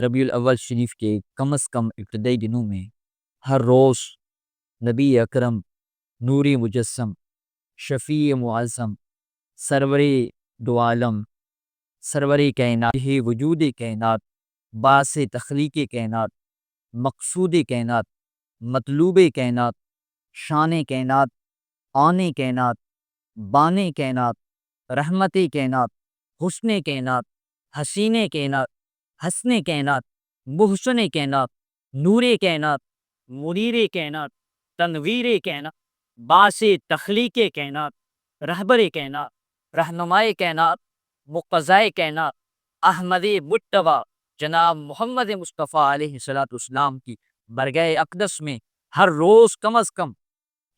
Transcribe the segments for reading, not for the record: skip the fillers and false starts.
ربیع الاول شریف کے کم از کم ابتدائی دنوں میں ہر روز نبی اکرم نوری مجسم شفیع معظم سرور دو عالم سرور کائنات وجود کائنات باعث تخلیق کائنات مقصود کائنات مطلوب کائنات شان کائنات آن کائنات بان کائنات رحمت کائنات حسن کائنات حسین کائنات حسن کائنات محسن کائنات نور کائنات منیر کائنات تنویر کائنات باعث تخلیق کائنات رہبر کائنات رہنمائے کائنات مقتضائے کائنات احمد مجتبی جناب محمد مصطفیٰ علیہ السلام کی برگاہ اقدس میں ہر روز کم از کم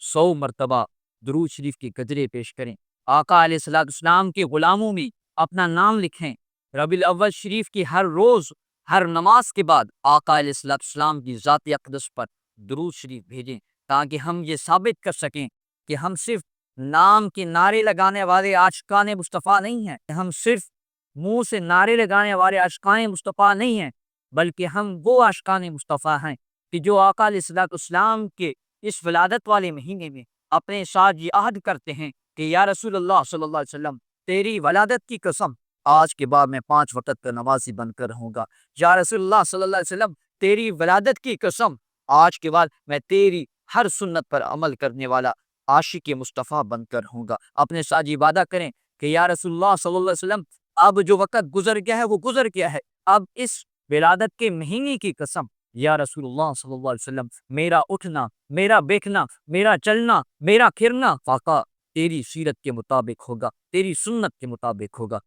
100 مرتبہ درود شریف کی قدرے پیش کریں۔ آقا علیہ السلام کے غلاموں میں اپنا نام لکھیں۔ ربیع الاول شریف کی ہر روز ہر نماز کے بعد آقا علیہ السلام کی ذات اقدس پر درود شریف بھیجیں، تاکہ ہم یہ ثابت کر سکیں کہ ہم صرف نام کے نعرے لگانے والے عاشقان مصطفیٰ نہیں ہیں، ہم صرف منہ سے نعرے لگانے والے عاشقان مصطفیٰ نہیں ہیں، بلکہ ہم وہ عاشقان مصطفیٰ ہیں کہ جو آقا علیہ السلام کے اس ولادت والے مہینے میں اپنے ساتھ یہ عہد کرتے ہیں کہ یا رسول اللہ صلی اللہ علیہ وسلم تیری ولادت کی قسم آج کے بعد میں 5 وقت کا نمازی بن کر رہوں گا۔ یا رسول اللہ صلی اللہ علیہ وسلم تیری ولادت کی قسم آج کے بعد میں تیری ہر سنت پر عمل کرنے والا عاشق مصطفیٰ بن کر رہوں گا۔ اپنے ساتھ یہ وعدہ کریں کہ یا رسول اللہ صلی اللہ علیہ وسلم اب جو وقت گزر گیا ہے وہ گزر گیا ہے، اب اس ولادت کے مہینے کی قسم یا رسول اللہ صلی اللہ علیہ وسلم میرا اٹھنا، میرا بیٹھنا، میرا چلنا، میرا پھرنا آقا تیری سیرت کے مطابق ہوگا، تیری سنت کے مطابق ہوگا۔